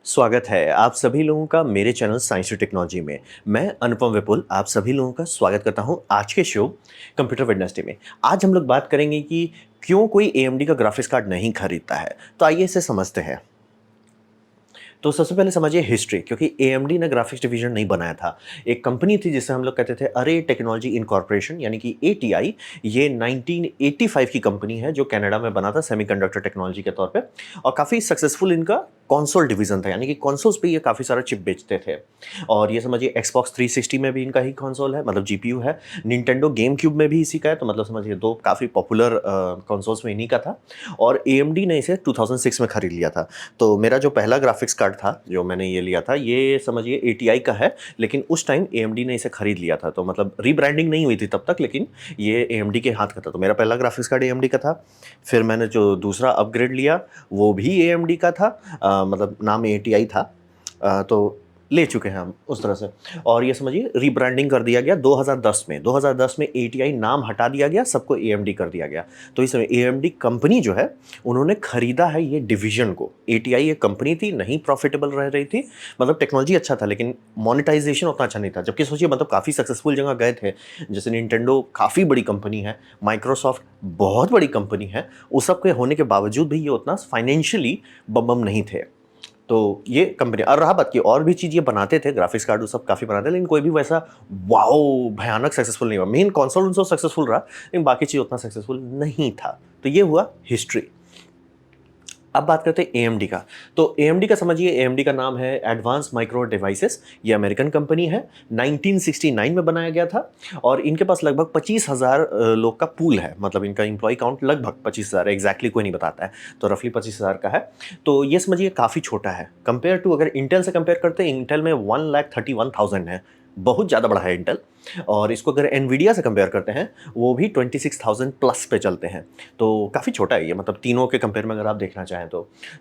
स्वागत है आप सभी लोगों का मेरे चैनल साइंस और टेक्नोलॉजी में। मैं अनुपम विपुल आप सभी लोगों का स्वागत करता हूं आज के शो कंप्यूटर वेडनेसडे में। आज हम लोग बात करेंगे कि क्यों कोई AMD का ग्राफिक्स कार्ड नहीं खरीदता है। तो आइए इसे समझते हैं। तो सबसे पहले समझिए हिस्ट्री, क्योंकि AMD ने ग्राफिक्स डिवीजन नहीं बनाया था। एक कंपनी थी जिसे हम लोग कहते थे अरे टेक्नोलॉजी इनकॉर्पोरेशन, यानी कि ATI। ये 1985 की कंपनी है जो कनाडा में बना था सेमीकंडक्टर टेक्नोलॉजी के तौर पे, और काफ़ी सक्सेसफुल इनका कंसोल डिवीजन था, यानी कि कंसोल्स पे ये काफ़ी सारा चिप बेचते थे। और ये समझिए Xbox 360 में भी इनका ही कंसोल है, मतलब GPU है। निंटेंडो गेम क्यूब में भी इसी का है, तो मतलब समझिए दो काफ़ी पॉपुलर कंसोल्स में इन्हीं का था। और AMD ने इसे 2006 में खरीद लिया था। तो मेरा जो पहला ग्राफिक्स कार्ड था जो मैंने ये लिया था, ये समझिए ATI का है, लेकिन उस टाइम AMD ने इसे खरीद लिया था। तो मतलब रीब्रांडिंग नहीं हुई थी तब तक, लेकिन ये AMD के हाथ का था। तो मेरा पहला ग्राफिक्स कार्ड AMD का था। फिर मैंने जो दूसरा अपग्रेड लिया वो भी AMD का था, मतलब नाम ATI था। तो ले चुके हैं हम उस तरह से। और ये समझिए रीब्रांडिंग कर दिया गया 2010 में। 2010 में ATI नाम हटा दिया गया, सबको AMD कर दिया गया। तो इस समय AMD कंपनी जो है उन्होंने खरीदा है ये डिवीजन को। ATI एक कंपनी थी, नहीं प्रॉफिटेबल रह रही थी, मतलब टेक्नोलॉजी अच्छा था लेकिन मोनेटाइजेशन उतना अच्छा नहीं था। जबकि सोचिए मतलब काफ़ी सक्सेसफुल जगह गए थे, जैसे निंटेंडो काफ़ी बड़ी कंपनी है, माइक्रोसॉफ्ट बहुत बड़ी कंपनी है, उस सब के होने के बावजूद भी ये उतना फाइनेंशियली बम नहीं थे। तो ये कंपनी, और रहा बात की और भी चीज़ ये बनाते थे, ग्राफिक्स कार्ड वो सब काफ़ी बनाते थे, लेकिन कोई भी वैसा वाओ भयानक सक्सेसफुल नहीं हुआ। मेन कंसोल उनसे सक्सेसफुल रहा, लेकिन बाकी चीज़ उतना सक्सेसफुल नहीं था। तो ये हुआ हिस्ट्री। अब बात करते हैं AMD का। तो AMD का समझिए, AMD का नाम है एडवांस माइक्रो डिवाइसेस। ये अमेरिकन कंपनी है, 1969 में बनाया गया था। और इनके पास लगभग 25,000 लोग का पूल है, मतलब इनका एम्प्लॉय काउंट लगभग 25,000, एग्जैक्टली कोई नहीं बताता है, तो रफली 25,000 का है। तो ये समझिए काफ़ी छोटा है कंपेयर टू, अगर इंटेल से कंपेयर करते हैं, इंटेल में 1,31,000 है, बहुत ज़्यादा बड़ा है इंटेल। और इसको अगर एनवीडिया से कंपेयर करते हैं, वो भी 26,000 प्लस पे चलते हैं। तो काफ़ी छोटा है ये, मतलब तीनों के कंपेयर में अगर आप देखना चाहें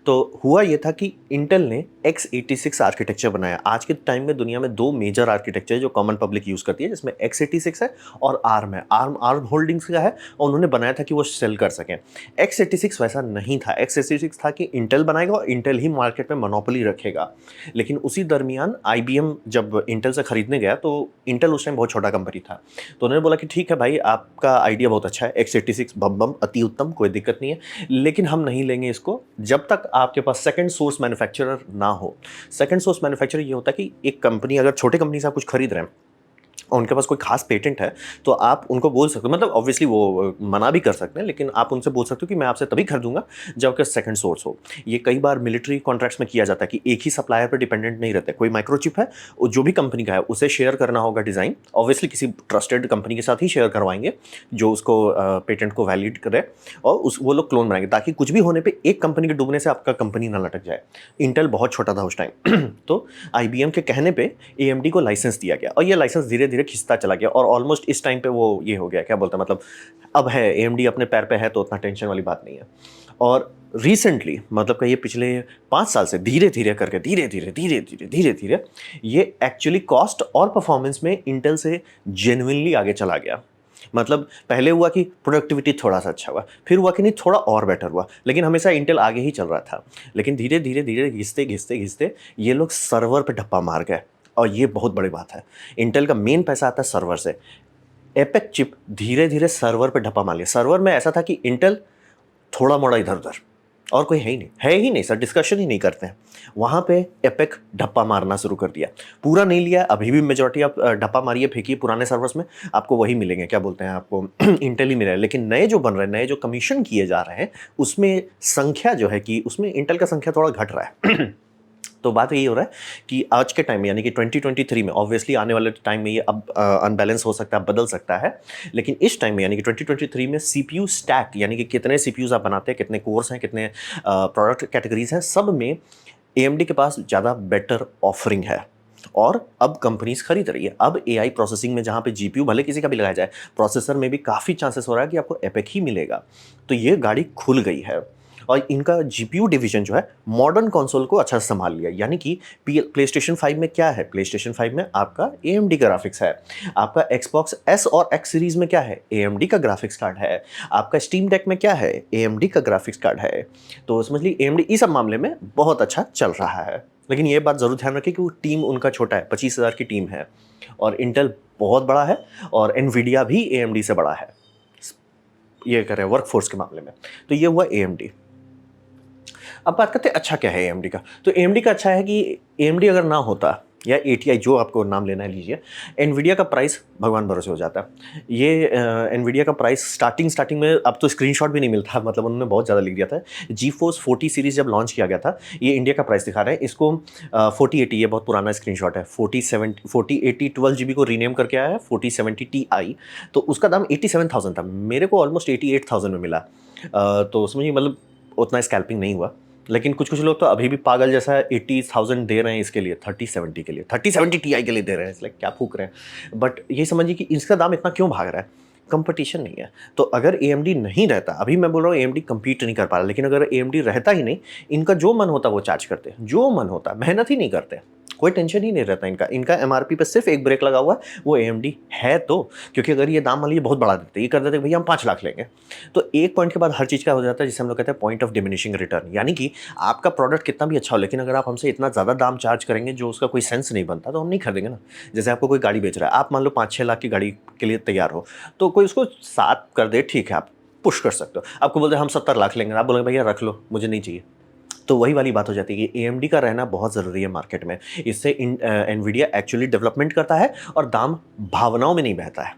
तो हुआ ये था कि इंटेल ने x86 आर्किटेक्चर बनाया। आज के टाइम में दुनिया में दो मेजर आर्किटेक्चर जो कॉमन पब्लिक यूज़ करती है, जिसमें x86 है और ARM है। ARM होल्डिंग्स का है, और उन्होंने बनाया था कि वो सेल कर सकें। x86 वैसा नहीं था। x86 था कि इंटेल बनाएगा और इंटेल ही मार्केट में मोनोपोली रखेगा। लेकिन उसी दरमियान IBM जब इंटेल से खरीदने गया, तो इंटेल उस टाइम बहुत छोटा कंपनी था, तो उन्होंने बोला कि ठीक है भाई, आपका आइडिया बहुत अच्छा है, x86 बम बम अति उत्तम, कोई दिक्कत नहीं है, लेकिन हम नहीं लेंगे इसको जब तक आपके पास सेकंड सोर्स मैन्युफैक्चरर ना हो। सेकंड सोर्स मैन्युफैक्चरर ये होता है कि एक कंपनी, अगर छोटे कंपनी से आप कुछ खरीद रहे हैं और उनके पास कोई खास पेटेंट है, तो आप उनको बोल सकते हो, मतलब ऑब्वियसली वो मना भी कर सकते हैं, लेकिन आप उनसे बोल सकते हो कि मैं आपसे तभी खरीदूंगा जब आपका सेकंड सोर्स हो। ये कई बार मिलिट्री कॉन्ट्रैक्ट्स में किया जाता है कि एक ही सप्लायर पर डिपेंडेंट नहीं रहते। कोई माइक्रोचिप है, वो जो भी कंपनी का है उसे शेयर करना होगा डिज़ाइन, ऑब्वियसली किसी ट्रस्टेड कंपनी के साथ ही शेयर करवाएंगे जो उसको पेटेंट को वैलिड करे, और वो लोग क्लोन बनाएंगे, ताकि कुछ भी होने पर एक कंपनी के डूबने से आपका कंपनी ना लटक जाए। इंटेल बहुत छोटा था उस टाइम तो IBM के कहने पे AMD को लाइसेंस दिया गया, और ये लाइसेंस धीरे धीरे खिंचता चला गया, और ऑलमोस्ट इस टाइम पे वो ये हो गया, क्या बोलते हैं, मतलब अब है AMD अपने पैर पे है, तो उतना टेंशन वाली बात नहीं है। और रिसेंटली, मतलब कहिए पिछले 5 साल से धीरे धीरे करके धीरे धीरे ये एक्चुअली कॉस्ट और परफॉर्मेंस में इंटेल से जेन्युइनली आगे चला गया। मतलब पहले हुआ कि प्रोडक्टिविटी थोड़ा सा अच्छा हुआ, फिर हुआ कि नहीं थोड़ा और बेटर हुआ, लेकिन हमेशा इंटेल आगे ही चल रहा था। लेकिन धीरे धीरे धीरे घिसते घिसते घिसते ये लोग सर्वर पे ढप्पा मार गए, और ये बहुत बड़ी बात है। इंटेल का मेन पैसा आता है सर्वर से। एपेक चिप धीरे धीरे सर्वर पे ढप्पा मार लिया। सर्वर में ऐसा था कि इंटेल थोड़ा मोड़ा इधर उधर, और कोई है ही नहीं सर, डिस्कशन ही नहीं करते हैं। वहाँ पे एपेक ढप्पा मारना शुरू कर दिया। पूरा नहीं लिया, अभी भी मेजॉरिटी आप ढप्पा मारिए फेंकिए पुराने सर्वर्स में, आपको वही मिलेंगे, क्या बोलते हैं, आपको इंटेल ही मिलेगा। लेकिन नए जो बन रहे हैं, नए जो कमीशन किए जा रहे हैं, उसमें संख्या जो है कि उसमें इंटेल का संख्या थोड़ा घट रहा है तो बात यही हो रहा है कि आज के टाइम में, यानी कि 2023 में, ऑब्वियसली आने वाले टाइम में ये अब अनबैलेंस हो सकता है, बदल सकता है, लेकिन इस टाइम में यानी कि 2023 में CPU स्टैक, यानी कि कितने CPUs आप बनाते हैं, कितने कोर्स हैं, कितने प्रोडक्ट कैटेगरीज हैं, सब में AMD के पास ज़्यादा बेटर ऑफरिंग है। और अब कंपनीज खरीद रही है। अब AI प्रोसेसिंग में जहाँ पे GPU भले किसी का भी लगाया जाए, प्रोसेसर में भी काफ़ी चांसेस हो रहा है कि आपको एपेक ही मिलेगा। तो ये गाड़ी खुल गई है। और इनका GPU डिवीजन जो है मॉडर्न कंसोल को अच्छा संभाल लिया। यानी कि प्लेस्टेशन 5 में क्या है, प्लेस्टेशन 5 में आपका AMD का ग्राफिक्स है। आपका Xbox S और X सीरीज में क्या है, AMD का ग्राफिक्स कार्ड है। आपका स्टीम डेक में क्या है, AMD का ग्राफिक्स कार्ड है। तो समझ ली AMD इस सब मामले में बहुत अच्छा चल रहा है। लेकिन ये बात ज़रूर ध्यान रखें कि वो टीम उनका छोटा है, 25,000 की टीम है, और इंटेल बहुत बड़ा है, और एनवीडिया भी एएमडी से बड़ा है, ये कह रहे हैं वर्कफोर्स के मामले में। तो ये हुआ एएमडी। अब बात करते हैं अच्छा क्या है एएमडी का। तो एएमडी का अच्छा है कि एएमडी अगर ना होता, या एटीआई, जो आपको नाम लेना है लीजिए, एनवीडिया का प्राइस भगवान भरोसे हो जाता है। ये एनवीडिया का प्राइस स्टार्टिंग में, अब तो स्क्रीनशॉट भी नहीं मिलता, मतलब उन्होंने बहुत ज़्यादा लिख दिया था। GeForce 40 सीरीज़ जब लॉन्च किया गया था, ये इंडिया का प्राइस दिखा रहे हैं, इसको 4080, ये बहुत पुराना स्क्रीनशॉट है, 4080 12 GB को रीनेम करके आया है 4070 Ti, तो उसका दाम 87,000 था, मेरे को ऑलमोस्ट 88,000 में मिला। तो समझिए मतलब उतना स्कैल्पिंग नहीं हुआ। लेकिन कुछ कुछ लोग तो अभी भी पागल जैसा 80,000 दे रहे हैं इसके लिए, 3070 के लिए, 3070 Ti के लिए दे रहे हैं, इसलिए क्या फूक रहे हैं। बट ये समझिए कि इसका दाम इतना क्यों भाग रहा है, कंपटीशन नहीं है। तो अगर AMD नहीं रहता, अभी मैं बोल रहा हूँ AMD compete नहीं कर पा रहा, लेकिन अगर AMD रहता ही नहीं, इनका जो मन होता वो चार्ज करते, जो मन होता, मेहनत ही नहीं करते, कोई टेंशन ही नहीं रहता इनका MRP पे सिर्फ एक ब्रेक लगा हुआ है, वो AMD है तो। क्योंकि अगर ये दाम मान लीजिए बहुत बढ़ा देते, ये कर देते भैया हम 5 लाख लेंगे, तो एक पॉइंट के बाद हर चीज़ का हो जाता है, जिसे हम लोग कहते हैं पॉइंट ऑफ डिमिनिशिंग रिटर्न। यानी कि आपका प्रोडक्ट कितना भी अच्छा हो, लेकिन अगर आप हमसे इतना ज़्यादा दाम चार्ज करेंगे जो उसका कोई सेंस नहीं बनता, तो हम नहीं खरीदेंगे ना। जैसे आपको कोई गाड़ी बेच रहा है, आप मान लो 5-6 लाख की गाड़ी के लिए तैयार हो, तो कोई उसको 7 कर दे, ठीक है, आप पुश कर सकते हो। आपको बोलते हैं हम 70 लाख लेंगे, आप बोलेंगे भैया रख लो, मुझे नहीं चाहिए। तो वही वाली बात हो जाती है कि AMD का रहना बहुत ज़रूरी है मार्केट में। इससे एनवीडिया एक्चुअली डेवलपमेंट करता है और दाम भावनाओं में नहीं बहता है।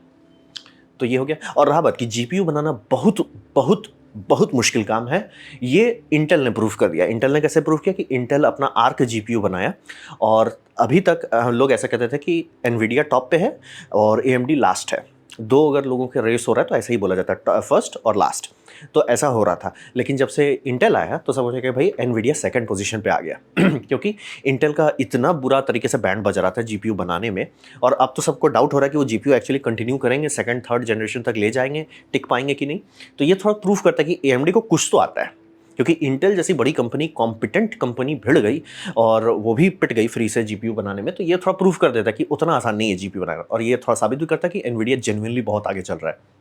तो ये हो गया। और रहा बात कि GPU बनाना बहुत बहुत बहुत मुश्किल काम है, ये इंटेल ने प्रूव कर दिया। इंटेल ने कैसे प्रूव किया कि इंटेल अपना आर्क GPU बनाया, और अभी तक लोग ऐसा कहते थे कि एनवीडिया टॉप पे है और AMD लास्ट है। दो अगर लोगों के रेस हो रहा है तो ऐसा ही बोला जाता है, फर्स्ट और लास्ट। तो ऐसा हो रहा था, लेकिन जब से इंटेल आया तो सब बोले कि भाई एनवीडिया सेकंड पोजीशन पे आ गया क्योंकि इंटेल का इतना बुरा तरीके से बैंड बज रहा था GPU बनाने में, और अब तो सबको डाउट हो रहा है कि वो GPU एक्चुअली कंटिन्यू करेंगे, सेकंड थर्ड जनरेशन तक ले जाएंगे, टिक पाएंगे कि नहीं। तो ये थोड़ा प्रूफ करता है कि AMD को कुछ तो आता है, क्योंकि इंटेल जैसी बड़ी कंपनी, कॉम्पिटेंट कंपनी भिड़ गई और वो भी पिट गई फ्री से GPU बनाने में। तो ये थोड़ा प्रूफ कर देता है कि उतना आसान नहीं है GPU बनाना, और ये थोड़ा साबित भी करता है कि एनवीडिया जेन्युइनली बहुत आगे चल रहा है।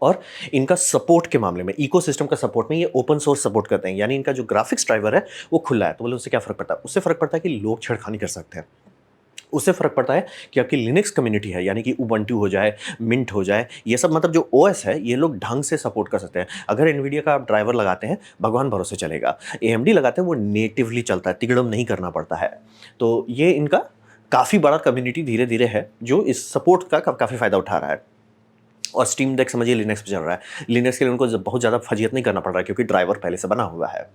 और इनका सपोर्ट के मामले में, इकोसिस्टम का सपोर्ट में, ये ओपन सोर्स सपोर्ट करते हैं, यानी इनका जो ग्राफिक्स ड्राइवर है वो खुला है। तो बोले उससे क्या फ़र्क पड़ता है? उससे फ़र्क पड़ता है कि लोग छेड़खानी कर सकते हैं। उससे फ़र्क पड़ता है कि आपकी लिनक्स कम्युनिटी है, यानी कि उबंटू हो जाए, मिंट हो जाए, ये सब मतलब जो OS है, ये लोग ढंग से सपोर्ट कर सकते हैं। अगर एनवीडिया का आप ड्राइवर लगाते हैं, भगवान भरोसे चलेगा। AMD लगाते हैं, वो नेटिवली चलता है, तिगड़म नहीं करना पड़ता है। तो ये इनका काफ़ी बड़ा कम्युनिटी धीरे धीरे है जो इस सपोर्ट का काफ़ी फ़ायदा उठा रहा है। और स्टीम डेक समझिए लिनक्स पे चल रहा है। लिनक्स के लिए उनको बहुत ज़्यादा फजीयत नहीं करना पड़ रहा है, क्योंकि ड्राइवर पहले से बना हुआ है।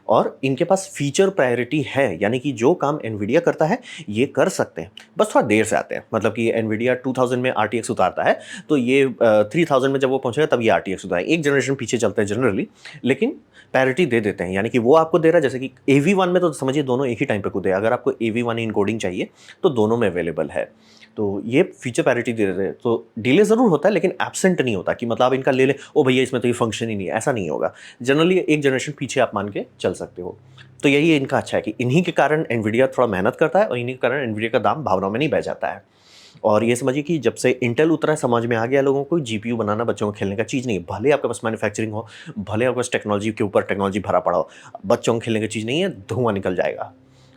और इनके पास फीचर प्रायोरिटी है, यानी कि जो काम एनवीडिया करता है ये कर सकते हैं, बस थोड़ा देर से आते हैं। मतलब कि एनवीडिया 2000 में RTX उतारता है, तो ये 3000 में जब वो पहुंचेगा तब ये RTX उतारेगा। एक जनरेशन पीछे चलते हैं जनरली, लेकिन पैरिटी दे देते हैं। यानी कि वो आपको दे रहा है, जैसे कि AV1 में तो समझिए दोनों एक ही टाइम पे कूदे। अगर आपको AV1 इनकोडिंग चाहिए तो दोनों में अवेलेबल है। तो ये फीचर पैरिटी दे देते हैं। तो डिले ज़रूर होता है, लेकिन एब्सेंट नहीं होता कि मतलब आप इनका ले लें, ओ भैया इसमें तो ये फंक्शन ही नहीं है, ऐसा नहीं होगा। जनरली एक जनरेशन पीछे आप मान के चल सकते हो। तो यही इनका अच्छा है कि इन्हीं के कारण एनवीडिया थोड़ा मेहनत करता है, और इन्हीं के कारण एनवीडिया का दाम भावनाओं में नहीं बह जाता है। और ये समझिए कि जब से इंटेल उतरा है, समझ में आ गया लोगों को, GPU बनाना बच्चों को खेलने का चीज़ नहीं है। भले आपके पास मैन्युफैक्चरिंग हो, भले आपके पास टेक्नोलॉजी के ऊपर टेक्नोलॉजी भरा पड़ा हो, बच्चों को खेलने की चीज़ नहीं है, धुआं निकल जाएगा।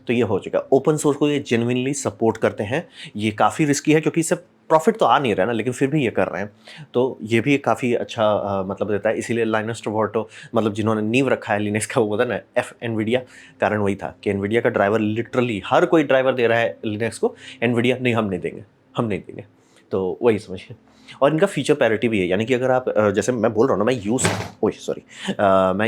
तो ये हो चुका। ओपन सोर्स को ये जेन्युइनली सपोर्ट करते हैं। ये काफ़ी रिस्की है, क्योंकि इससे प्रॉफिट तो आ नहीं रहा है ना, लेकिन फिर भी ये कर रहे हैं। तो ये भी काफ़ी अच्छा मतलब देता है। इसीलिए लाइनस टोर्वाल्डो, मतलब जिन्होंने नींव रखा है लिनक्स का, वो बोलता है ना एनवीडिया, कारण वही था कि एनवीडिया का ड्राइवर लिटरली हर कोई ड्राइवर दे रहा है लिनक्स को, एनवीडिया नहीं, हम नहीं देंगे, हम नहीं देंगे। तो वही समझिए। और इनका फीचर पैरिटी भी है, यानी कि अगर आप जैसे मैं बोल रहा हूँ ना, मैं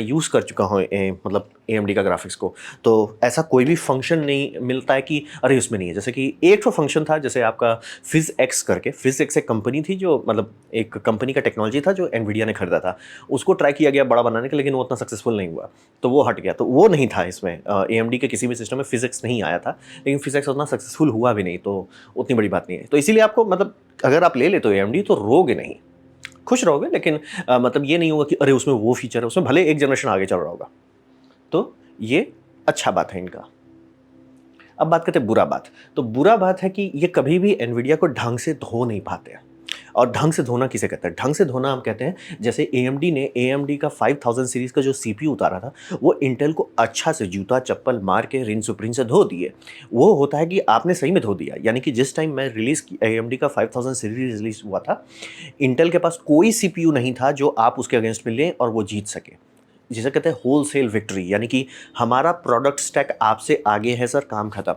यूज़ कर चुका हूँ मतलब AMD का ग्राफिक्स को, तो ऐसा कोई भी फंक्शन नहीं मिलता है कि अरे उसमें नहीं है। जैसे कि एक तो फंक्शन था, जैसे आपका PhysX करके, PhysX एक कंपनी थी जो, मतलब एक कंपनी का टेक्नोलॉजी था जो एनवीडिया ने खरीदा था। उसको ट्राई किया गया बड़ा बनाने का, लेकिन वो उतना सक्सेसफुल नहीं हुआ, तो वो हट गया। तो वो नहीं था इसमें, AMD के किसी भी सिस्टम में PhysX नहीं आया था, लेकिन PhysX उतना सक्सेसफुल हुआ भी नहीं, तो उतनी बड़ी बात नहीं है। तो इसीलिए आपको मतलब अगर आप ले लेते हो AMD तो रोगे नहीं, खुश रहोगे, लेकिन मतलब ये नहीं होगा कि अरे उसमें वो फीचर है, उसमें भले एक जनरेशन आगे चल रहा होगा। तो ये अच्छा बात है इनका। अब बात करते हैं बुरा बात। तो बुरा बात है कि ये कभी भी एनवीडिया को ढंग से धो नहीं पाते हैं। और ढंग से धोना किसे कहते हैं? ढंग से धोना हम कहते हैं जैसे AMD ने AMD का 5000 सीरीज़ का जो CPU उतारा था, वो इंटेल को अच्छा से जूता-चप्पल मार के रिन-सुपरिन से धो दिए। वो होता है कि आपने सही में धो दिया, यानी कि जिस टाइम मैं रिलीज़ की AMD का 5000 सीरीज़ रिलीज़ हुआ था, इंटेल के पास कोई CPU नहीं था जो आप उसके अगेंस्ट में लें और वो जीत सके। जिसे कहते हैं होलसेल विक्ट्री, यानी कि हमारा प्रोडक्ट स्टैक आपसे आगे है सर, काम खत्म।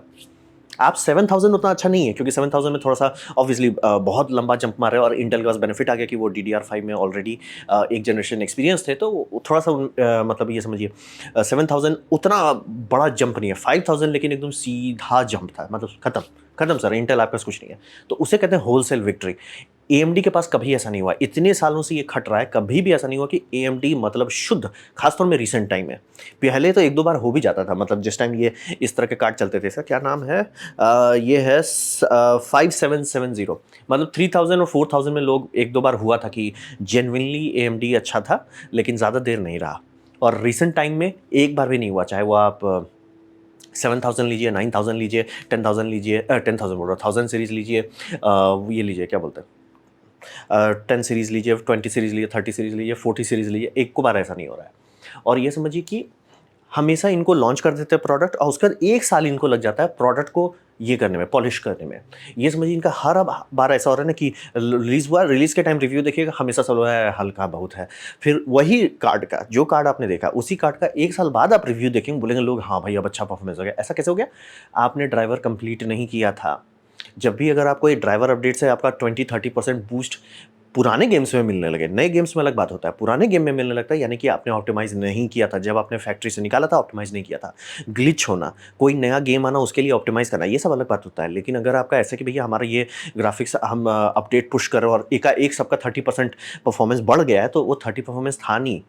आप 7000 उतना अच्छा नहीं है, क्योंकि 7000 में थोड़ा-सा ऑब्वियसली बहुत लंबा जंप मार रहे हो और इंटेल के पास बेनिफिट आ गया कि वो DDR5 में ऑलरेडी एक जनरेशन एक्सपीरियंस थे, तो वो थोड़ा-सा मतलब ये समझिए 7000 उतना बड़ा जंप नहीं है। 5000 लेकिन एकदम सीधा जंप था, मतलब खत्म, खत्म सर, इंटेल आपके पास कुछ नहीं है। तो उसे कहते हैं होलसेल विक्ट्री। AMD के पास कभी ऐसा नहीं हुआ, इतने सालों से ये खट रहा है, कभी भी ऐसा नहीं हुआ कि AMD मतलब शुद्ध, खासतौर में रिसेंट टाइम में। पहले तो 1-2 बार हो भी जाता था, मतलब जिस टाइम ये इस तरह के कार्ड चलते थे, सर क्या नाम है, ये है 5770, मतलब 3000 और 4000 में लोग 1-2 बार हुआ था कि जेन्युइनली AMD अच्छा था, लेकिन ज़्यादा देर नहीं रहा। और रिसेंट टाइम में एक बार भी नहीं हुआ, चाहे वो आप 7000 लीजिए, 9000 लीजिए, 10000 लीजिए, 10000 बोल रहा हूँ, 1000 सीरीज़ लीजिए, ये लीजिए, क्या बोलते हैं, 10 सीरीज़ लीजिए, 20 सीरीज़ लीजिए, 30 सीरीज़ लीजिए, 40 सीरीज़ लीजिए, एक को बार ऐसा नहीं हो रहा है। और ये समझिए कि हमेशा इनको लॉन्च कर देते हैं प्रोडक्ट, और उसके बाद 1 साल इनको लग जाता है प्रोडक्ट को ये करने में, पॉलिश करने में। ये समझिए इनका हर अब बार ऐसा हो रहा है ना कि रिलीज़ हुआ, रिलीज़ के टाइम रिव्यू देखिएगा, हमेशा सब है हल्का बहुत है। फिर वही कार्ड का, जो कार्ड आपने देखा, उसी कार्ड का 1 साल बाद आप रिव्यू देखेंगे, बोलेंगे लोग हाँ भाई अब अच्छा परफॉर्मेंस हो गया। ऐसा कैसे हो गया? आपने ड्राइवर कंप्लीट नहीं किया था। जब भी अगर आपको ये ड्राइवर अपडेट से आपका 20-30% बूस्ट पुराने गेम्स में मिलने लगे, नए गेम्स में अलग बात होता है, पुराने गेम में मिलने लगता है, यानी कि आपने ऑप्टिमाइज़ नहीं किया था, जब आपने फैक्ट्री से निकाला था ऑप्टिमाइज़ नहीं किया था। ग्लिच होना, कोई नया गेम आना, उसके लिए ऑप्टिमाइज़ करना, ये सब अलग बात होता है। लेकिन अगर आपका ऐसा कि भैया हमारा ये ग्राफिक्स हम अपडेट पुश कर रहे हो और एकाएक सबका 30% परफॉर्मेंस बढ़ गया है, तो वो 30 परफॉर्मेंस था नहीं।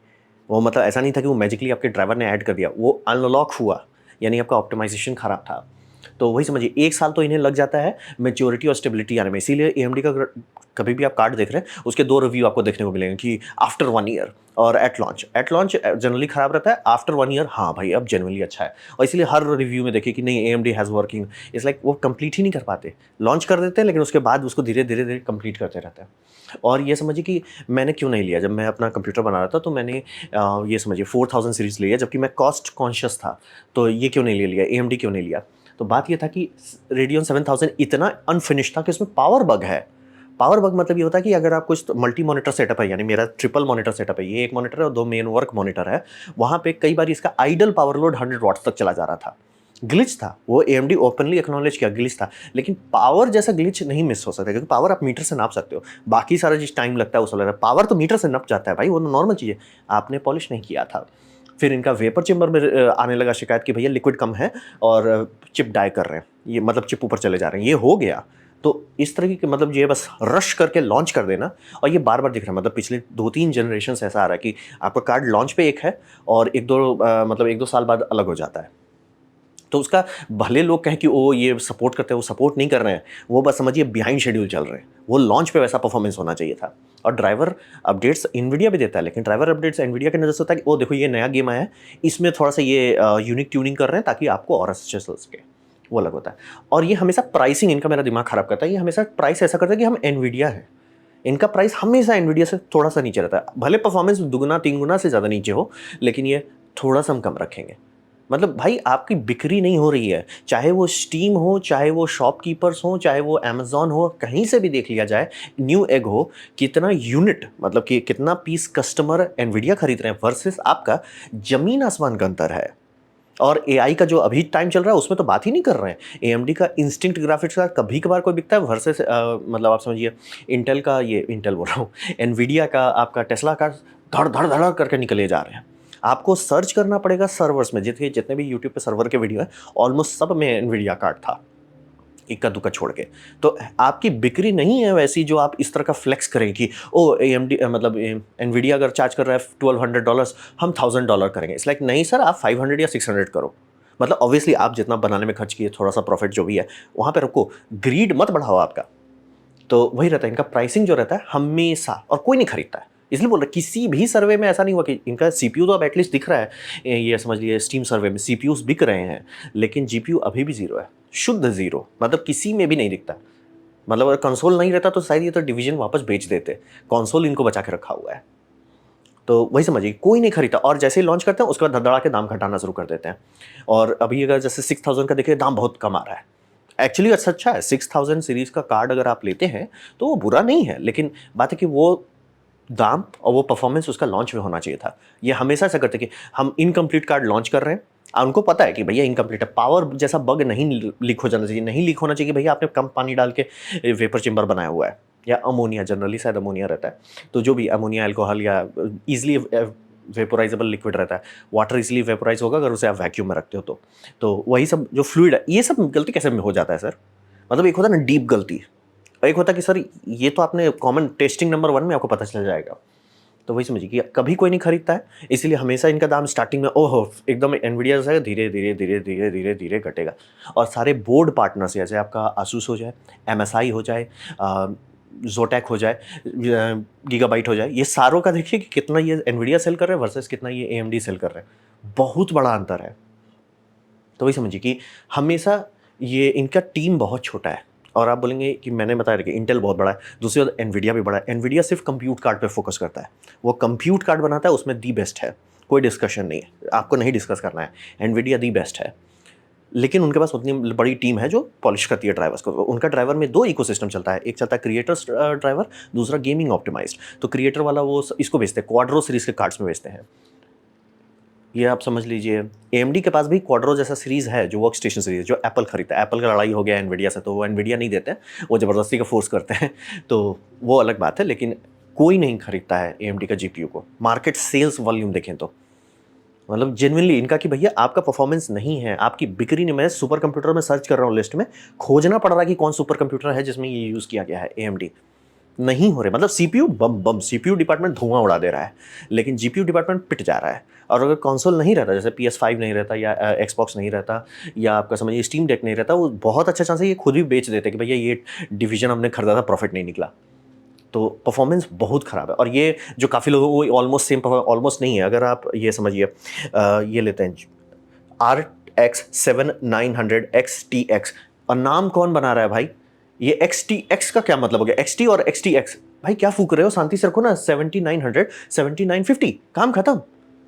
वो मतलब ऐसा नहीं था कि वो मैजिकली आपके ड्राइवर ने ऐड कर दिया, वो अनलॉक हुआ, यानी आपका ऑप्टिमाइज़ेशन खराब था। तो वही समझिए 1 साल तो इन्हें लग जाता है मैच्योरिटी और स्टेबिलिटी आने में। इसीलिए AMD का कभी भी आप कार्ड देख रहे हैं, उसके 2 रिव्यू आपको देखने को मिलेंगे कि आफ्टर 1 ईयर और at launch. At launch generally खराब रहता है, आफ्टर 1 ईयर हाँ भाई अब जेनुइनली अच्छा है। और इसीलिए हर रिव्यू में देखिए कि नहीं AMD has working, it's like वो कंप्लीट ही नहीं कर पाते। लॉन्च कर देते हैं लेकिन उसके बाद उसको धीरे-धीरे कंप्लीट करते रहते हैं। और ये समझिए कि मैंने क्यों नहीं लिया, जब मैं अपना कंप्यूटर बना रहा था तो मैंने ये समझिए 4000 सीरीज़ लिया, जबकि मैं कॉस्ट कॉन्शियस था। तो ये क्यों नहीं ले लिया, AMD क्यों नहीं लिया? तो बात ये था कि रेडियन 7000 इतना अनफिनिश था कि उसमें पावर बग है। पावर बग मतलब ये होता है कि अगर आप कुछ मल्टी मॉनिटर सेटअप है, यानी मेरा ट्रिपल मॉनिटर सेटअप है, ये एक मॉनिटर है और 2 मेन वर्क मॉनिटर है, वहाँ पे कई बार इसका आइडल पावर लोड 100 वॉट्स तक चला जा रहा था। ग्लिच था, वो AMD ओपनली एक्नॉलेज किया ग्लिच था, लेकिन पावर जैसा ग्लिच नहीं मिस हो सकता, क्योंकि पावर आप मीटर से नाप सकते हो। बाकी सारा जिस टाइम लगता है वो सब लगता है, पावर तो मीटर से नप जाता है भाई, वो नॉर्मल चीज़ है। आपने पॉलिश नहीं किया था। फिर इनका वेपर चेंबर में आने लगा शिकायत कि भैया लिक्विड कम है और चिप डाई कर रहे हैं, ये मतलब चिप ऊपर चले जा रहे हैं, ये हो गया। तो इस तरह की मतलब ये बस रश करके लॉन्च कर देना, और ये बार-बार दिख रहा है, मतलब पिछले 2-3 जनरेशन से ऐसा आ रहा है कि आपका कार्ड लॉन्च पे एक है और 1-2 मतलब 1-2 साल बाद अलग हो जाता है। तो उसका भले लोग कहें कि ओ ये सपोर्ट करते हैं, वो सपोर्ट नहीं कर रहे हैं, वो बस समझिए बिहाइंड शेड्यूल चल रहे हैं। वो लॉन्च पे वैसा परफॉर्मेंस होना चाहिए था। और ड्राइवर अपडेट्स एनवीडिया भी देता है, लेकिन ड्राइवर अपडेट्स एनवीडिया की नज़र से होता है कि ओ देखो ये नया गेम आया है, इसमें थोड़ा-सा ये यूनिक ट्यूनिंग कर रहे हैं ताकि आपको और अच्छे चल सके, वो अलग होता है। और ये हमेशा प्राइसिंग इनका मेरा दिमाग खराब करता है, ये हमेशा प्राइस ऐसा करता है कि हम एनवीडिया हैं। इनका प्राइस हमेशा एनवीडिया से थोड़ा-सा नीचे रहता है। भले परफॉर्मेंस दुगुना, 3 गुना से ज़्यादा नीचे हो, लेकिन ये थोड़ा-सा हम कम रखेंगे। मतलब भाई आपकी बिक्री नहीं हो रही है, चाहे वो स्टीम हो, चाहे वो शॉपकीपर्स हो, चाहे वो अमेज़न हो, कहीं से भी देख लिया जाए, न्यू एग हो, कितना यूनिट मतलब कि कितना पीस कस्टमर एनवीडिया खरीद रहे हैं वर्सेस आपका, ज़मीन आसमान का अंतर है। और एआई का जो अभी टाइम चल रहा है उसमें तो बात ही नहीं कर रहे हैं। एएमडी का इंस्टिंक्ट ग्राफिक्स का कभी-कभार कोई बिकता है वर्सेस मतलब आप समझिए इंटेल का, ये इंटेल बोल रहा हूँ, एनवीडिया का, आपका टेस्ला का धड़-धड़-धड़ करके निकले जा रहे हैं। आपको सर्च करना पड़ेगा सर्वर्स में, जितने जितने भी यूट्यूब पे सर्वर के वीडियो हैं, ऑलमोस्ट सब में एनवीडिया कार्ड था, इक्का-दुक्का छोड़ के। तो आपकी बिक्री नहीं है वैसी जो आप इस तरह का फ्लेक्स करें कि ओह एएमडी मतलब एनवीडिया अगर चार्ज कर रहा है $1200, हम $1000 करेंगे। इट्स लाइक नहीं सर, आप 500 या 600 करो। मतलब ऑब्वियसली आप जितना बनाने में खर्च किए, थोड़ा-सा प्रॉफिट जो भी है, वहाँ पे रखो। ग्रीड मत बढ़ाओ आपका। तो वही रहता है इनका प्राइसिंग जो रहता है हमेशा, और कोई नहीं खरीदता है। इसलिए बोल रहा किसी भी सर्वे में ऐसा नहीं हुआ कि इनका सीपीयू तो अब एटलीस्ट दिख रहा है, ये समझ लीजिए स्टीम सर्वे में सीपीयूज बिक रहे हैं, लेकिन जीपीयू अभी भी ज़ीरो है, शुद्ध ज़ीरो, मतलब किसी में भी नहीं दिखता। मतलब अगर कंसोल नहीं रहता तो शायद ये तो डिवीजन वापस बेच देते, कंसोल इनको बचा के रखा हुआ है। तो वही समझिए कोई नहीं खरीदता, और जैसे ही लॉन्च करते हैं उसके बाद धड़धड़ा के दाम घटाना शुरू कर देते हैं। और अभी अगर जैसे 6000 का देखिए दाम बहुत कम आ रहा है, एक्चुअली अच्छा है। 6000 सीरीज का कार्ड अगर आप लेते हैं तो वो बुरा नहीं है, लेकिन बात है कि वो दाम और वो परफॉर्मेंस उसका लॉन्च में होना चाहिए था। ये हमेशा ऐसा करते कि हम इनकम्प्लीट कार्ड लॉन्च कर रहे हैं और उनको पता है कि भैया इनकम्प्लीट है, पावर जैसा बग नहीं लीक हो जाना चाहिए, नहीं लीक होना चाहिए कि भैया आपने कम पानी डाल के वेपर चेम्बर बनाया हुआ है, या अमोनिया, जनरली शायद अमोनिया रहता है, तो जो भी अमोनिया अल्कोहल या ईजिली वेपोराइजेबल लिक्विड रहता है, वाटर इजिली वेपोराइज होगा अगर उसे आप वैक्यूम में रखते हो तो वही सब जो फ्लूइड है, ये सब गलती कैसे में हो जाता है सर? मतलब एक होता है ना डीप गलती, और एक होता है कि सर ये तो आपने कॉमन टेस्टिंग नंबर 1 में आपको पता चल जाएगा। तो वही समझिए कि कभी कोई नहीं खरीदता है, इसीलिए हमेशा इनका दाम स्टार्टिंग में ओहो एकदम एनवीडिया जैसा धीरे धीरे धीरे धीरे धीरे धीरे घटेगा। और सारे बोर्ड पार्टनर्स जैसे आपका आसूस हो जाए, एमएसआई हो जाए, जोटैक हो जाए, गीगाबाइट हो जाए, ये सारों का देखिए कि कितना ये एनवीडिया सेल कर रहे हैं वर्सेस कितना ये एएमडी सेल कर रहे हैं, बहुत बड़ा अंतर है। तो वही समझिए कि हमेशा ये इनका टीम बहुत छोटा है। और आप बोलेंगे कि मैंने बताया कि इंटेल बहुत बड़ा है, दूसरी बात एनवीडिया भी बड़ा है। एनवीडिया सिर्फ कंप्यूट कार्ड पे फोकस करता है, वो कंप्यूट कार्ड बनाता है, उसमें दी बेस्ट है, कोई डिस्कशन नहीं है, आपको नहीं डिस्कस करना है, एनवीडिया दी बेस्ट है। लेकिन उनके पास उतनी बड़ी टीम है जो पॉलिश करती है ड्राइवर्स को। उनका ड्राइवर में 2 इकोसिस्टम चलता है, एक चलता है क्रिएटर्स ड्राइवर, दूसरा गेमिंग ऑप्टिमाइज्ड। तो क्रिएटर वाला वो इसको बेचते हैं, क्वाड्रो सीरीज के कार्ड्स में बेचते हैं। ये आप समझ लीजिए AMD के पास भी क्वाड्रो जैसा सीरीज है जो वर्क स्टेशन सीरीज, जो एप्पल खरीदता है। एप्पल का लड़ाई हो गया एनवीडिया से, तो वो एनवीडिया नहीं देते हैं, वो ज़बरदस्ती का फोर्स करते हैं, तो वो अलग बात है। लेकिन कोई नहीं खरीदता है AMD का GPU को। मार्केट सेल्स वॉल्यूम देखें तो मतलब जेन्युइनली इनका कि भैया आपका परफॉर्मेंस नहीं है, आपकी बिक्री नहीं। मैं सुपर कंप्यूटर में सर्च कर रहा हूँ, लिस्ट में खोजना पड़ रहा है कि कौन सुपर कंप्यूटर है जिसमें ये यूज़ किया गया है AMD, नहीं हो रहे। मतलब सीपीयू बम बम, सीपीयू डिपार्टमेंट धुआं उड़ा दे रहा है, लेकिन जीपीयू डिपार्टमेंट पिट जा रहा है। और अगर कंसोल नहीं रहता, जैसे PS5 नहीं रहता या एक्सबॉक्स नहीं रहता या आपका समझिए स्टीम डेक नहीं रहता, वो बहुत अच्छा चांस है ये खुद भी बेच देते कि भैया ये डिवीजन हमने खरीदा था, प्रॉफिट नहीं निकला। तो परफॉर्मेंस बहुत ख़राब है। और ये जो काफ़ी लोगों को ऑलमोस्ट सेम, ऑलमोस्ट नहीं है, अगर आप ये समझिए ये लेते हैं RX 7900 XTX, और नाम कौन बना रहा है भाई? ये XTX का क्या मतलब हो गया? XT और XTX, भाई क्या फूक रहे हो? शांति से रखो ना। 7900 7950, काम खत्म।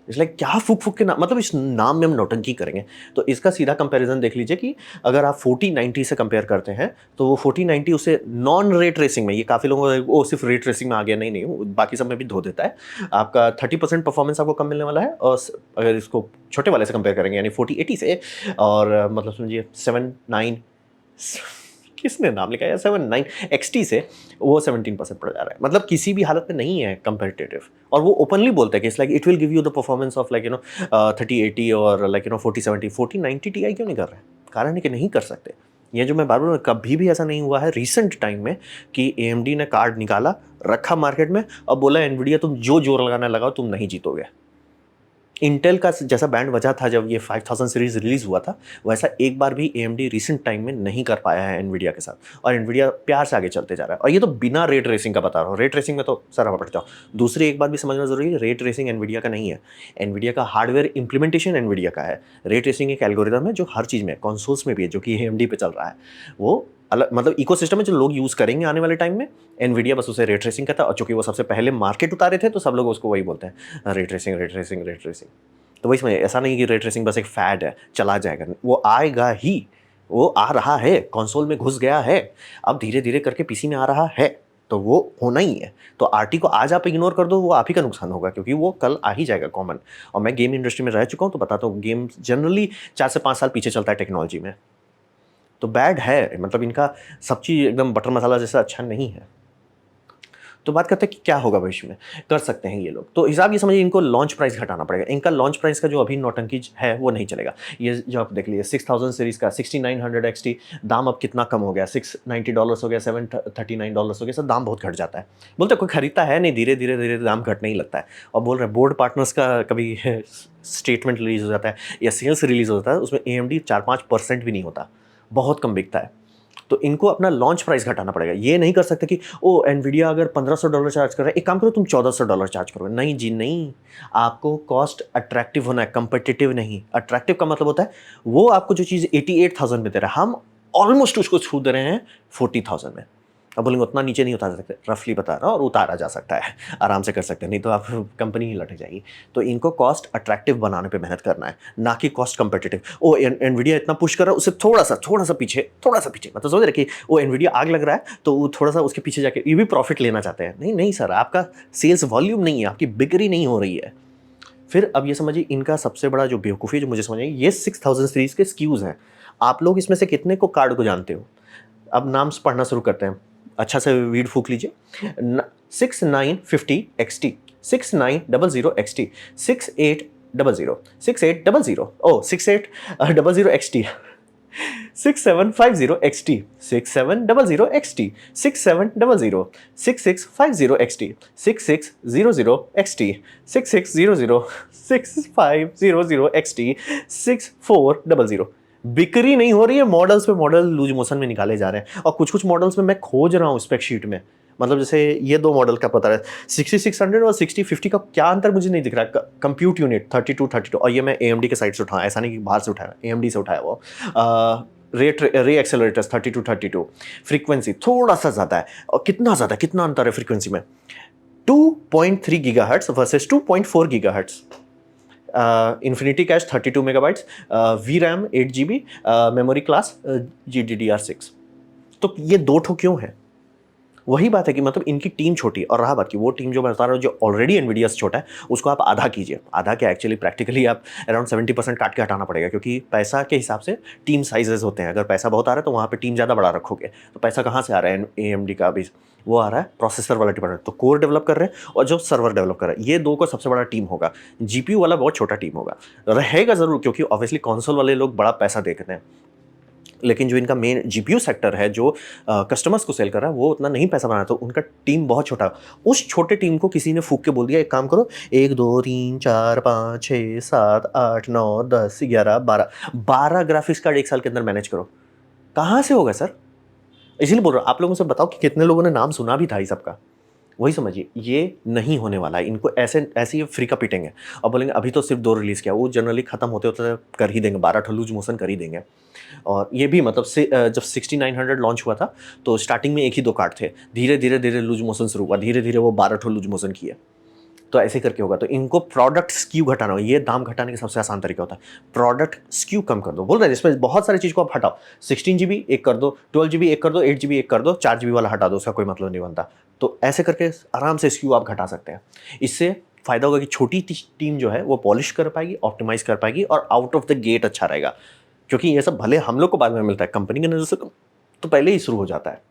इसलिए क्या फूक फूक के नाम, मतलब इस नाम में हम नौटंकी करेंगे। तो इसका सीधा कंपैरिजन देख लीजिए कि अगर आप 4090 से कंपेयर करते हैं तो वो 4090 उसे नॉन रेट रेसिंग में, ये काफ़ी लोगों को वो सिर्फ रेट रेसिंग में आ गया, नहीं नहीं, वो बाकी सब में भी धो देता है। आपका 30% परफॉर्मेंस आपको कम मिलने वाला है। और अगर इसको छोटे वाले से कंपेयर करेंगे यानी 4080 से, और मतलब समझिए 79, किसने नाम लिखा है 79 XT से, वो 17% पड़ जा रहा है। मतलब किसी भी हालत में नहीं है कंपेटिटिव। और वो ओपनली बोलते हैं कि it's like it will give you the performance of like 3080 और लाइक 4070। 4090 Ti क्यों नहीं कर रहे हैं? कारण है कि नहीं कर सकते। ये जो मैं बार बार, कभी भी ऐसा नहीं हुआ है रिसेंट टाइम में कि AMD ने कार्ड निकाला, रखा मार्केट में और बोला एनवीडिया तुम जो जोर लगाना लगाओ, तुम नहीं जीतोगे। इंटेल का जैसा बैंड बजा था जब ये 5000 सीरीज रिलीज हुआ था, वैसा एक बार भी AMD रिसेंट टाइम में नहीं कर पाया है एनवीडिया के साथ। और एनवीडिया प्यार से आगे चलते जा रहा है। और ये तो बिना रेट रेसिंग का बता रहा हूँ, रेट रेसिंग में तो सर हवा पड़ जाओ। दूसरी एक बात भी समझना जरूरी है, रेट रेसिंग एनवीडिया का नहीं है, एनवीडिया का हार्डवेयर इंप्लीमेंटेशन एनवीडिया का है। रेट रेसिंग एक एल्गोरिदम है जो हर चीज़ में, कंसोल्स में भी है, जो कि AMD पे चल रहा है। वो अलग मतलब इकोसिस्टम है जो लोग यूज़ करेंगे आने वाले टाइम में। एनवीडिया बस उसे रेट ट्रेसिंग कहता है, और चूंकि वो सबसे पहले मार्केट उतारे थे तो सब लोग उसको वही बोलते हैं, rate tracing rate tracing rate tracing. तो वही समझिए, ऐसा नहीं कि रेट ट्रेसिंग बस एक फैड है, चला जाएगा, वो आएगा ही, वो आ रहा है, कंसोल में घुस गया है, अब धीरे धीरे करके पीसी में आ रहा है, तो वो होना ही है। तो आरटी को आज आप इग्नोर कर दो, वो आप ही का नुकसान होगा, क्योंकि वो कल आ ही जाएगा कॉमन। और मैं गेम इंडस्ट्री में रह चुका हूँ तो बताता हूँ, गेम जनरली 4 से 5 साल पीछे चलता है टेक्नोलॉजी में। तो बैड है, मतलब इनका सब चीज़ एकदम बटर मसाला जैसा अच्छा नहीं है। तो बात करते हैं कि क्या होगा भविष्य में, कर सकते हैं ये लोग। तो हिसाब ये समझिए, इनको लॉन्च प्राइस घटाना पड़ेगा। इनका लॉन्च प्राइस का जो अभी नौटंकी है वो नहीं चलेगा। ये जो आप देख लीजिए 6000 सीरीज़ का 6900 XT दाम अब कितना कम हो गया, $690 हो गया, $739 हो गया, सब दाम बहुत घट जाता है। बोलते कोई खरीदता है नहीं, धीरे धीरे धीरे दाम घटने ही लगता है। और बोल रहे हैं बोर्ड पार्टनर्स का कभी स्टेटमेंट रिलीज हो जाता है या सेल्स रिलीज हो जाता है, उसमें AMD 4-5% भी नहीं होता, बहुत कम बिकता है। तो इनको अपना लॉन्च प्राइस घटाना पड़ेगा। ये नहीं कर सकते कि ओ एनवीडिया अगर $1500 चार्ज कर रहा है, एक काम करो तुम $1400 चार्ज करो। नहीं जी नहीं, आपको कॉस्ट अट्रैक्टिव होना है, कंपिटिटिव नहीं। अट्रैक्टिव का मतलब होता है वो आपको जो चीज़ 88,000 में दे रहा है, हम ऑलमोस्ट उसको छू दे रहे हैं 40,000 में। अब बोलेंगे उतना नीचे नहीं उतार सकते, रफली बता रहा हूँ, और उतारा जा सकता है, आराम से कर सकते हैं, नहीं तो आप कंपनी ही लटक जाएगी। तो इनको कॉस्ट अट्रैक्टिव बनाने पे मेहनत करना है, ना कि कॉस्ट कंपेटिटिव। ओ एनवीडिया इतना पुश कर रहा है, उससे थोड़ा सा पीछे, मतलब समझ रहे कि वो एनवीडिया आग लग रहा है तो वो थोड़ा सा उसके पीछे जाके ये भी प्रॉफिट लेना चाहते हैं। नहीं नहीं सर, आपका सेल्स वॉल्यूम नहीं है, आपकी बिक्री नहीं हो रही है। फिर अब ये समझिए इनका सबसे बड़ा जो बेवकूफ़ी है जो मुझे समझ आई, ये 6000 सीरीज़ के स्क्यूज़ हैं। आप लोग इसमें से कितने को कार्ड को जानते हो? अब नाम पढ़ना शुरू करते हैं, अच्छा से वीड फूक लीजिए। 6950 XT, 6900 XT, 6800 ओ 6800 XT, 6750 XT, 6700 XT, 6700, 6650 XT, 6600 XT, 6600, 6500 XT, 6400। बिक्री नहीं हो रही है, मॉडल्स पे मॉडल लूज मोशन में निकाले जा रहे हैं। और कुछ कुछ मॉडल्स में मैं खोज रहा हूँ स्पेक शीट में, मतलब जैसे ये दो मॉडल का पता है, 6600 और 6050 का क्या अंतर मुझे नहीं दिख रहा। कंप्यूट यूनिट 3232, और ये मैं AMD के साइड से उठाया, ऐसा नहीं कि बाहर से उठाया, AMD से उठाया वो। रे एक्सेलरेटर्स 3232, फ्रीक्वेंसी थोड़ा सा ज़्यादा है। और कितना ज़्यादा, कितना अंतर है फ्रीक्वेंसी में, 2.3 gigahertz versus 2.4 gigahertz. Infinity cash 32 megabytes, V RAM 8 GB, memory class GDDR6। तो ये दो ठो क्यों है? वही बात है कि मतलब इनकी टीम छोटी, और रहा बात की वो टीम जो मैं बता रहा हूँ जो ऑलरेडी एनवीडिया से छोटा है, उसको आप आधा कीजिए। आधा क्या, एक्चुअली प्रैक्टिकली आप अराउंड 70% काट के हटाना पड़ेगा, क्योंकि पैसा के हिसाब से टीम साइजेस होते हैं। अगर पैसा बहुत आ रहा है तो वहाँ पे टीम ज़्यादा बड़ा रखोगे, तो पैसा कहाँ से आ रहा है AMD का भी, वो आ रहा है प्रोसेसर वाला डिपार्टमेंट, तो कोर डेवलप कर रहे हैं और जो सर्वर डेवलप कर रहे हैं, ये दो को सबसे बड़ा टीम होगा। GPU वाला बहुत छोटा टीम होगा, रहेगा ज़रूर, क्योंकि ऑब्वियसली कंसोल वाले लोग बड़ा पैसा देखते हैं, लेकिन जो इनका मेन GPU सेक्टर है जो कस्टमर्स को सेल कर रहा है, वो उतना नहीं पैसा बना, तो उनका टीम बहुत छोटा। उस छोटे टीम को किसी ने फूक के बोल दिया एक काम करो, 1 2 3 4 5 6 7 8 9 10 11 12 ग्राफिक्स कार्ड एक साल के अंदर मैनेज करो। कहाँ से होगा सर? इसीलिए बोल रहा हूँ, आप लोगों से बताओ कि कितने लोगों ने नाम सुना भी था इस सबका। वही समझिए, ये नहीं होने वाला है। इनको ऐसे ऐसे ही फ्री का पीटेंगे और बोलेंगे अभी तो सिर्फ 2 रिलीज़ किया, वो जनरली खत्म होते होते कर ही देंगे, 12 लूज मोशन कर ही देंगे। और ये भी मतलब से जब 6900 लॉन्च हुआ था तो स्टार्टिंग में 1 ही 2 कार्ड थे, धीरे धीरे धीरे लूज मोशन शुरू हुआ, धीरे धीरे वो 12 लूज मोशन किए। तो ऐसे करके होगा। तो इनको प्रोडक्ट स्क्यू घटाना हो, ये दाम घटाने का सबसे आसान तरीका होता है, प्रोडक्ट स्क्यू कम कर दो। बोल रहे हैं इसमें बहुत सारी चीज़ को आप हटाओ, 16 GB एक कर दो, 12 GB एक कर दो, 8 GB एक कर दो, 4 GB वाला हटा दो, उसका कोई मतलब नहीं बनता। तो ऐसे करके आराम से स्क्यू आप घटा सकते हैं। इससे फ़ायदा होगा कि छोटी टीम जो है वो पॉलिश कर पाएगी, ऑप्टिमाइज कर पाएगी, और आउट ऑफ द गेट अच्छा रहेगा। क्योंकि ये सब भले हम लोग को बाद में मिलता है, कंपनी की नज़र से तो पहले ही शुरू हो जाता है।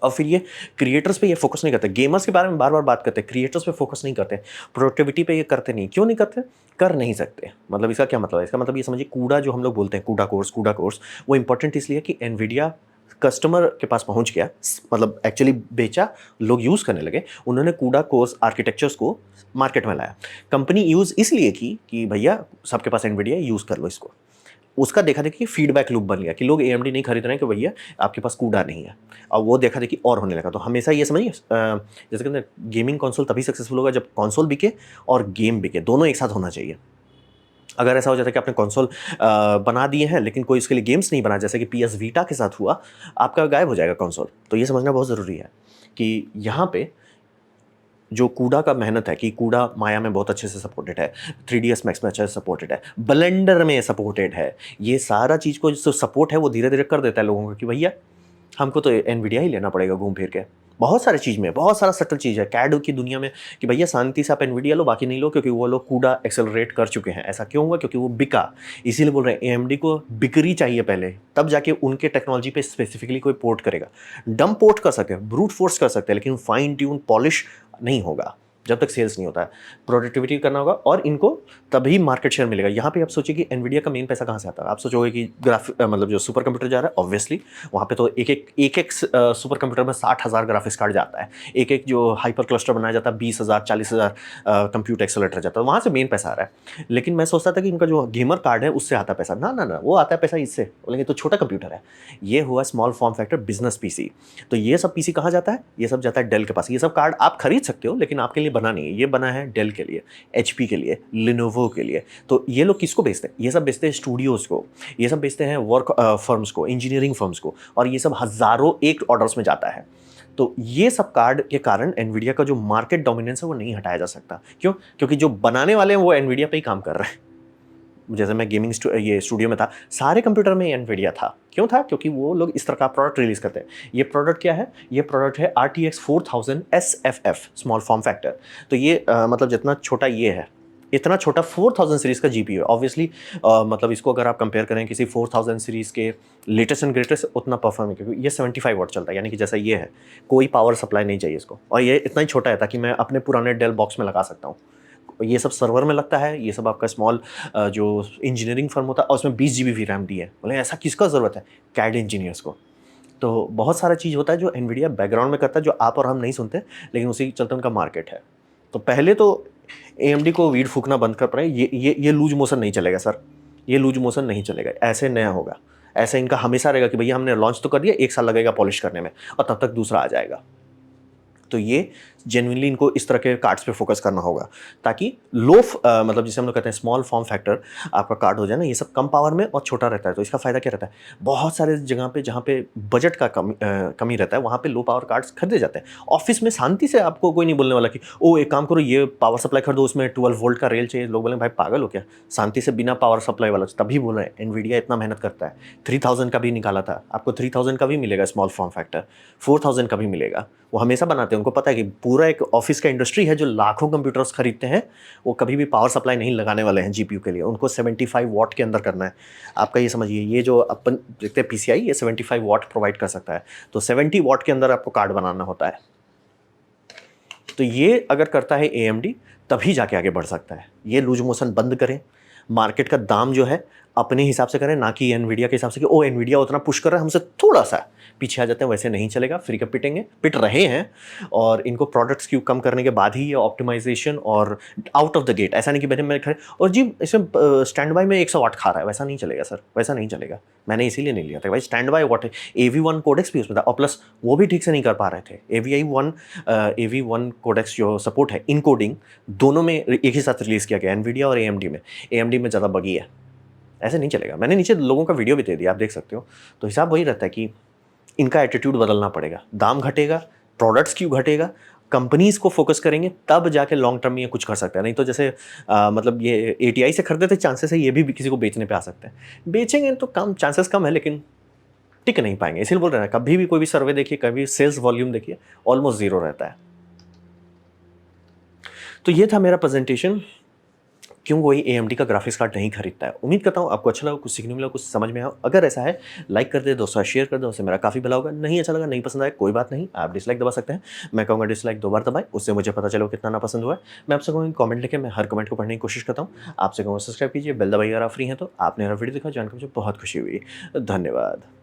और फिर ये क्रिएटर्स पे ये फोकस नहीं करते, गेमर्स के बारे में बार बार बात करते हैं, क्रिएटर्स पे फोकस नहीं करते, प्रोडक्टिविटी पे ये करते नहीं। क्यों नहीं करते? कर नहीं सकते। मतलब इसका क्या मतलब है? इसका मतलब ये समझिए, कूडा जो हम लोग बोलते हैं, कूडा कोर्स, वो इंपॉर्टेंट इसलिए कि एनवीडिया कस्टमर के पास पहुंच गया, मतलब एक्चुअली बेचा, लोग यूज़ करने लगे, उन्होंने कूडा कोर्स आर्किटेक्चर्स को मार्केट में लाया। कंपनी यूज़ इसलिए की कि भैया सबके पास एनवीडिया, यूज़ कर लो इसको। उसका देखा देखी फीडबैक लूप बन गया कि लोग AMD नहीं खरीद रहे हैं कि भैया आपके पास कूडा नहीं है, और वो देखा देखी और होने लगा। तो हमेशा ये समझिए, जैसे कहते हैं गेमिंग कंसोल तभी सक्सेसफुल होगा जब कंसोल बिके और गेम बिके, दोनों एक साथ होना चाहिए। अगर ऐसा हो जाता है कि आपने कंसोल बना दिए हैं लेकिन कोई उसके लिए गेम्स नहीं बना, जैसे कि PS Vita के साथ हुआ, आपका गायब हो जाएगा कंसोल। तो ये समझना बहुत ज़रूरी है कि यहाँ पे जो कूडा का मेहनत है, कि कूडा माया में बहुत अच्छे से सपोर्टेड है, 3ds Max में अच्छे से सपोर्टेड है, ब्लेंडर में सपोर्टेड है, ये सारा चीज़ को जो सपोर्ट है वो धीरे धीरे कर देता है लोगों को कि भैया हमको तो एनवीडिया ही लेना पड़ेगा घूम फिर के। बहुत सारी चीज़ में बहुत सारा सटल चीज़ है कैड की दुनिया में कि भैया शांति से आप एनवीडिया लो, बाकी नहीं लो, क्योंकि वो लोग कूडा एक्सेलरेट कर चुके हैं। ऐसा क्यों हुआ? क्योंकि वो बिका। इसीलिए बोल रहे हैं AMD को बिक्री चाहिए पहले, तब जाके उनके टेक्नोलॉजी पे स्पेसिफिकली कोई पोर्ट करेगा। डम पोर्ट कर सकते हैं, ब्रूट फोर्स कर सकते हैं, लेकिन फाइन ट्यून पॉलिश नहीं होगा जब तक सेल्स नहीं होता है। प्रोडक्टिविटी करना होगा और इनको तभी मार्केट शेयर मिलेगा। यहाँ पे आप सोचिए कि एनवीडिया का मेन पैसा कहाँ से आता है। आप सोचोगे कि मतलब जो सुपर कंप्यूटर जा रहा है, ऑब्वियसली वहाँ पे तो एक सुपर कंप्यूटर में 60,000 ग्राफिक्स कार्ड जाता है, एक जो हाइपर क्लस्टर बनाया जाता है 20,000 40,000 कंप्यूट एक्सेलरेटर जाता है, वहाँ से मेन पैसा आ रहा है। लेकिन मैं सोचता था कि इनका जो गेमर कार्ड है उससे आता है पैसा। ना ना ना, वो आता है पैसा इससे। बोलेंगे तो छोटा कंप्यूटर है, ये हुआ small form factor business PC। तो ये सब PC कहाँ जाता है? ये सब जाता है डेल के पास। ये सब कार्ड आप खरीद सकते हो, लेकिन आपके लिए बना नहीं है, ये बना है डेल के लिए, एचपी के लिए, लिनोवो के लिए। तो ये लोग किसको बेचते हैं? ये सब बेचते हैं स्टूडियोज़ को, ये सब बेचते हैं वर्क फर्म्स को, इंजीनियरिंग फर्म्स को, और ये सब हज़ारों एक ऑर्डर्स में जाता है। तो ये सब कार्ड के कारण एनवीडिया का जो मार्केट डोमिनेंस है वो नहीं हटाया जा सकता। क्यों? क्योंकि जो बनाने वाले हैं वो एनवीडिया पे ही काम कर रहे हैं। जैसे मैं गेमिंग ये स्टूडियो में था, सारे कंप्यूटर में एनवीडिया था। क्यों था? क्योंकि वो लोग इस तरह का प्रोडक्ट रिलीज़ करते हैं। ये प्रोडक्ट क्या है? ये प्रोडक्ट है RTX 4000 SFF, small form factor. तो ये मतलब जितना छोटा ये है, इतना छोटा 4000 सीरीज़ का जीपीयू है। ऑब्वियसली मतलब इसको अगर आप कंपेयर करें किसी 4000 सीरीज़ के लेटेस्ट एंड ग्रेटेस्ट, उतना परफॉर्म है, क्योंकि ये 75 वाट चलता है, यानी कि जैसा ये है, कोई पावर सप्लाई नहीं चाहिए इसको, और ये इतना ही छोटा है ताकि मैं अपने पुराने डेल बॉक्स में लगा सकता हूँ। ये सब सर्वर में लगता है, ये सब आपका स्मॉल जो इंजीनियरिंग फर्म होता है, और उसमें 20 GB रैम दी है। बोले ऐसा किसका ज़रूरत है? कैड इंजीनियर्स को। तो बहुत सारा चीज़ होता है जो एनवीडिया बैकग्राउंड में करता है, जो आप और हम नहीं सुनते, लेकिन उसी के चलते उनका मार्केट है। तो पहले तो AMD को वीड फूकना बंद कर पड़े। ये लूज मोशन नहीं चलेगा सर, ये लूज मोशन नहीं चलेगा, ऐसे नया होगा। ऐसे इनका हमेशा रहेगा कि भैया हमने लॉन्च तो कर दिया, 1 साल लगेगा पॉलिश करने में, और तब तक दूसरा आ जाएगा। तो ये जेन्युइनली इनको इस तरह के कार्ड्स पे फोकस करना होगा, ताकि मतलब जिसे हम लोग कहते हैं स्मॉल फॉर्म फैक्टर आपका कार्ड हो जाए ना, ये सब कम पावर में और छोटा रहता है। तो इसका फ़ायदा क्या रहता है? बहुत सारे जगह पे जहाँ पे बजट का कमी रहता है, वहाँ पे लो पावर कार्ड्स खरीदे जाते हैं। ऑफिस में शांति से आपको कोई नहीं बोलने वाला कि ओ एक काम करो, ये पावर सप्लाई खरीदो, उसमें 12 वोल्ट का रेल चाहिए। लोग बोले भाई पागल हो क्या, शांति से बिना पावर सप्लाई वाला। तभी बोल रहे हैं एनवीडिया इतना मेहनत करता है। 3000 का भी निकाला था, आपको 3000 का भी मिलेगा स्मॉल फॉर्म फैक्टर, 4000 का भी मिलेगा। वो हमेशा बनाते हैं, उनको पता है कि पूरा एक ऑफिस का इंडस्ट्री है जो लाखों कंप्यूटर्स खरीदते हैं, वो कभी भी पावर सप्लाई नहीं लगाने वाले हैं जीपीयू के लिए। उनको 75 वाट के अंदर करना है। आपका ये समझिए, ये जो अपन देखते हैं PCI, ये 75 वाट प्रोवाइड कर सकता है। तो 70 वाट के अंदर आपको कार्ड बनाना होता है। तो ये अगर करता है AMD, तभी जाके आगे बढ़ सकता है। ये लूज मोशन बंद करें, मार्केट का दाम जो है अपने हिसाब से करें, ना कि एनवीडिया के हिसाब से कि ओ एनवीडिया उतना पुश कर रहा है, हमसे थोड़ा सा पीछे आ जाते हैं। वैसे नहीं चलेगा, फ्री का पिटेंगे, पिट रहे हैं। और इनको प्रोडक्ट्स क्यों कम करने के बाद ही ये ऑप्टिमाइजेशन और आउट ऑफ द गेट, ऐसा नहीं कि मैंने खड़े और जी इसमें स्टैंड बाय में 108 खा रहा है, वैसा नहीं चलेगा सर, वैसा नहीं चलेगा। मैंने इसीलिए नहीं लिया था भाई, स्टैंड बाय वॉट है, AV1 कोडेक्स भी उसमें था, और प्लस वो भी ठीक से नहीं कर पा रहे थे। AV1 कोडेक्स जो सपोर्ट है इनकोडिंग, दोनों में एक ही साथ रिलीज़ किया गया, एनवीडिया और AMD में ज़्यादा बगी है, ऐसे नहीं चलेगा। मैंने नीचे लोगों का वीडियो भी दे दिया, आप देख सकते हो। तो हिसाब वही रहता है कि इनका एटीट्यूड बदलना पड़ेगा, दाम घटेगा, प्रोडक्ट्स क्यों घटेगा, कंपनीज को फोकस करेंगे, तब जाके लॉन्ग टर्म में ये कुछ कर सकता है। नहीं तो जैसे मतलब ये ATI से खरीदे थे, चांसेस है ये भी किसी को बेचने पे आ सकते हैं। बेचेंगे तो कम चांसेस कम है, लेकिन टिक नहीं पाएंगे। इसीलिए बोल रहे हैं, कभी भी कोई भी सर्वे देखिए, कभी सेल्स वॉल्यूम देखिए, ऑलमोस्ट जीरो रहता है। तो ये था मेरा प्रेजेंटेशन, क्यों कोई AMD का ग्राफिक्स कार्ड नहीं खरीदता है। उम्मीद करता हूँ आपको अच्छा लगा, कुछ सीखने मिला, कुछ समझ में आया। अगर ऐसा है, लाइक कर दे, दोस्तों शेयर कर दो, उससे मेरा काफ़ी भला होगा। नहीं अच्छा लगा, नहीं पसंद आया, कोई बात नहीं, आप डिसलाइक दबा सकते हैं। मैं कहूँगा डिसलाइक 2 बार दबाएं, उससे मुझे पता चलो कितना ना पसंद हुआ है। मैं आपसे कहूँगा कमेंट लिखे, मैं हर कमेंट को पढ़ने की कोशिश करता हूँ। आपसे कहूँगा सब्सक्राइब कीजिए, बेल दबाइए अगर आप फ्री हैं तो। आपने मेरा वीडियो देखा, जानकर मुझे बहुत खुशी हुई। धन्यवाद।